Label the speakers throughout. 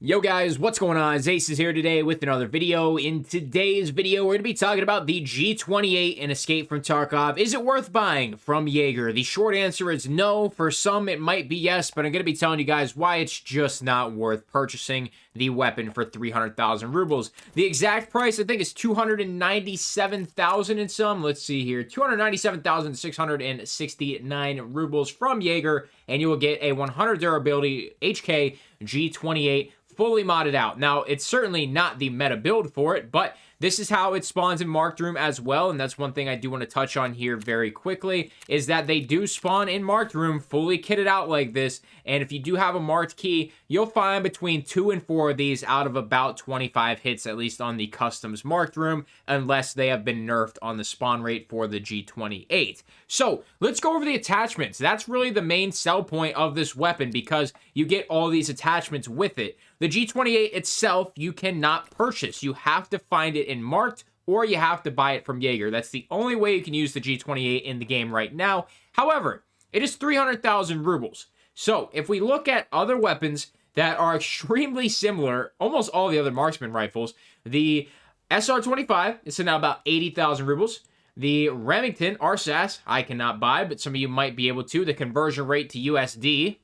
Speaker 1: Yo guys, what's going on? Ace is here today with another video. In today's video, we're going to be talking about the G28 and Escape from Tarkov. Is it worth buying from Jaeger? The short answer is no. For some, it might be yes, but I'm going to be telling you guys why it's just not worth purchasing the weapon for 300,000 rubles. The exact price, I think, is 297,000 and some. Let's see here. 297,669 rubles from Jaeger, and you will get a 100 durability HK G28 fully modded out. Now, it's certainly not the meta build for it, but this is how it spawns in Marked Room as well, and that's one thing I do want to touch on here very quickly, is that they do spawn in Marked Room fully kitted out like this, and if you do have a marked key, you'll find between 2 and 4 of these out of about 25 hits, at least on the customs Marked Room, unless they have been nerfed on the spawn rate for the G28. So, let's go over the attachments. That's really the main sell point of this weapon, because you get all these attachments with it. The G28 itself, you cannot purchase. You have to find it in Marked, or you have to buy it from Jaeger. That's the only way you can use the G28 in the game right now. However, it is 300,000 rubles. So, if we look at other weapons that are extremely similar, almost all the other marksman rifles, the SR25 is now about 80,000 rubles. The Remington RSAS, I cannot buy, but some of you might be able to. The conversion rate to USD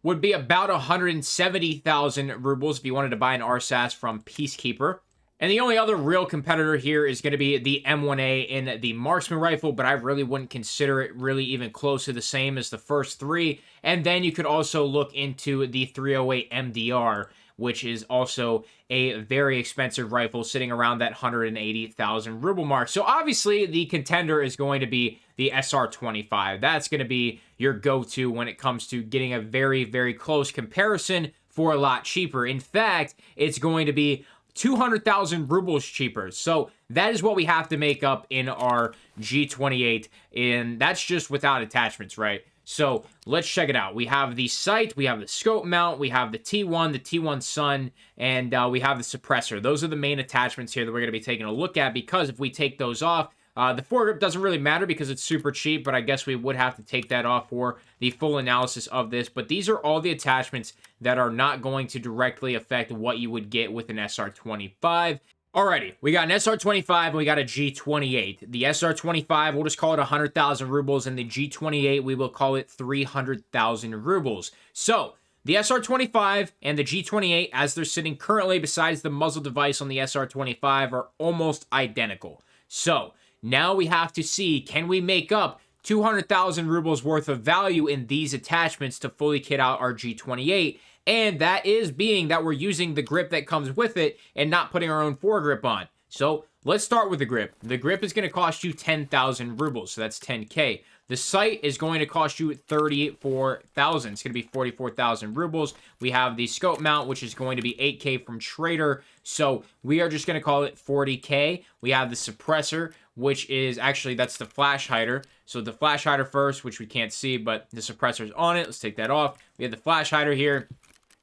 Speaker 1: would be about 170,000 rubles if you wanted to buy an RSAS from Peacekeeper. And the only other real competitor here is going to be the M1A in the marksman rifle, but I really wouldn't consider it really even close to the same as the first three. And then you could also look into the 308 MDR, which is also a very expensive rifle sitting around that 180,000 ruble mark. So obviously the contender is going to be the SR25. That's going to be your go-to when it comes to getting a very, very close comparison for a lot cheaper. In fact, it's going to be 200,000 rubles cheaper. So that is what we have to make up in our G28, and that's just without attachments, right? So let's check it out. We have the sight, we have the scope mount, we have the T1 Sun, and we have the suppressor. Those are the main attachments here that we're going to be taking a look at, because if we take those off, the foregrip doesn't really matter because it's super cheap, but I guess we would have to take that off for the full analysis of this. But these are all the attachments that are not going to directly affect what you would get with an SR25. Alrighty, we got an SR25 and we got a G28. The SR25, we'll just call it 100,000 rubles, and the G28, we will call it 300,000 rubles. So, the SR25 and the G28, as they're sitting currently besides the muzzle device on the SR25, are almost identical. So, now we have to see, can we make up 200,000 rubles worth of value in these attachments to fully kit out our G28? And that is being that we're using the grip that comes with it and not putting our own foregrip on. So let's start with the grip. The grip is going to cost you 10,000 rubles, so that's 10K. The sight is going to cost you 34,000. It's going to be 44,000 rubles. We have the scope mount, which is going to be 8K from Trader. So we are just going to call it 40K. We have the suppressor, which is actually, that's the flash hider. So the flash hider first, which we can't see, but the suppressor's on it. Let's take that off. We have the flash hider here.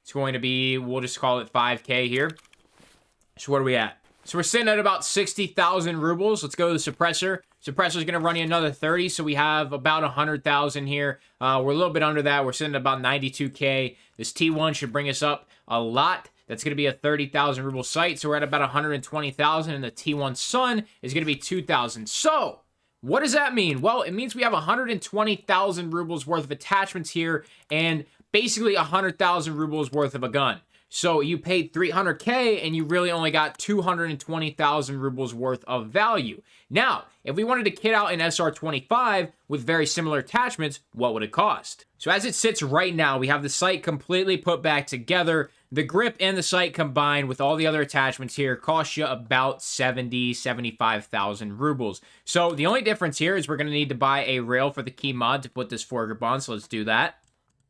Speaker 1: It's going to be, we'll just call it 5K here. So what are we at? So we're sitting at about 60,000 rubles. Let's go to the suppressor. Suppressor's going to run you another 30, so we have about 100,000 here. We're a little bit under that. We're sitting at about 92K. This T1 should bring us up a lot. That's going to be a 30,000 ruble sight, so we're at about 120,000, and the T1 Sun is going to be 2,000. So, what does that mean? Well, it means we have 120,000 rubles worth of attachments here, and basically 100,000 rubles worth of a gun. So you paid 300K and you really only got 220,000 rubles worth of value. Now, if we wanted to kit out an SR25 with very similar attachments, what would it cost? So as it sits right now, we have the sight completely put back together. The grip and the sight combined with all the other attachments here cost you about 75,000 rubles. So the only difference here is we're going to need to buy a rail for the key mod to put this foregrip on, so let's do that.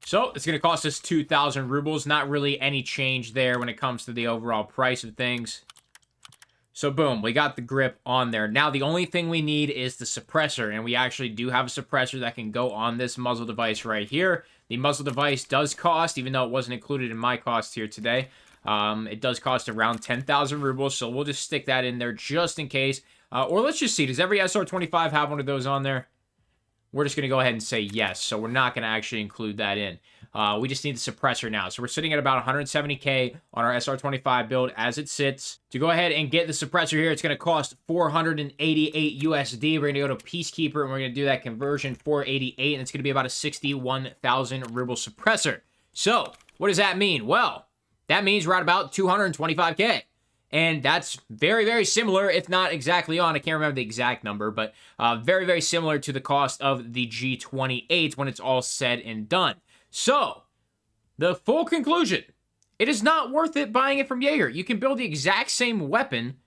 Speaker 1: So, it's going to cost us 2,000 rubles. Not really any change there when it comes to the overall price of things. So, boom, we got the grip on there. Now, the only thing we need is the suppressor, and we actually do have a suppressor that can go on this muzzle device right here. The muzzle device does cost, even though it wasn't included in my cost here today, it does cost around 10,000 rubles, so we'll just stick that in there just in case. Or let's just see, does every SR25 have one of those on there? We're just going to go ahead and say yes, so we're not going to actually include that in. We just need the suppressor now. So we're sitting at about 170K on our SR25 build as it sits. To go ahead and get the suppressor here, it's going to cost 488 USD. We're going to go to Peacekeeper, and we're going to do that conversion, 488, and it's going to be about a 61,000 ruble suppressor. So what does that mean? Well, that means we're at about 225K. And that's very, very similar, if not exactly on. I can't remember the exact number, but very, very similar to the cost of the G28 when it's all said and done. So, the full conclusion, it is not worth it buying it from Jaeger. You can build the exact same weapon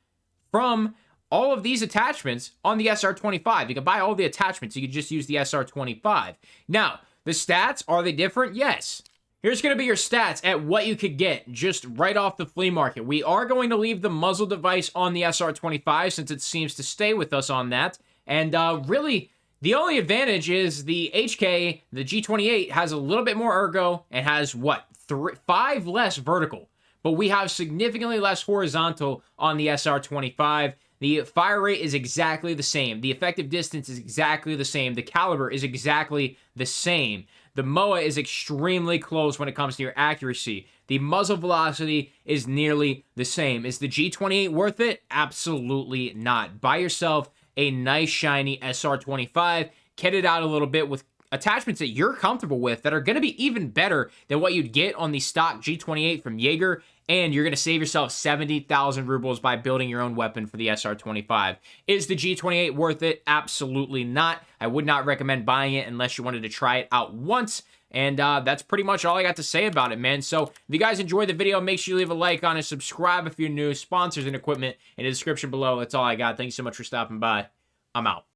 Speaker 1: from all of these attachments on the SR25. You can buy all the attachments. You can just use the SR25. Now, the stats, are they different? Yes. Here's going to be your stats at what you could get just right off the flea market. We are going to leave the muzzle device on the SR25 since it seems to stay with us on that. And really, the only advantage is the HK, the G28, has a little bit more ergo and has, what, 5 less vertical. But we have significantly less horizontal on the SR25. The fire rate is exactly the same. The effective distance is exactly the same. The caliber is exactly the same. The MOA is extremely close when it comes to your accuracy. The muzzle velocity is nearly the same. Is the G28 worth it? Absolutely not. Buy yourself a nice shiny SR25. Kit it out a little bit with attachments that you're comfortable with that are going to be even better than what you'd get on the stock G28 from Jaeger, and you're going to save yourself 70,000 rubles by building your own weapon for the SR25. Is the G28 worth it? Absolutely not. I would not recommend buying it unless you wanted to try it out once. And that's pretty much all I got to say about it, man. So if you guys enjoyed the video, make sure you leave a like on it. Subscribe if you're new. Sponsors and equipment in the description below. That's all I got. Thanks so much for stopping by. I'm out.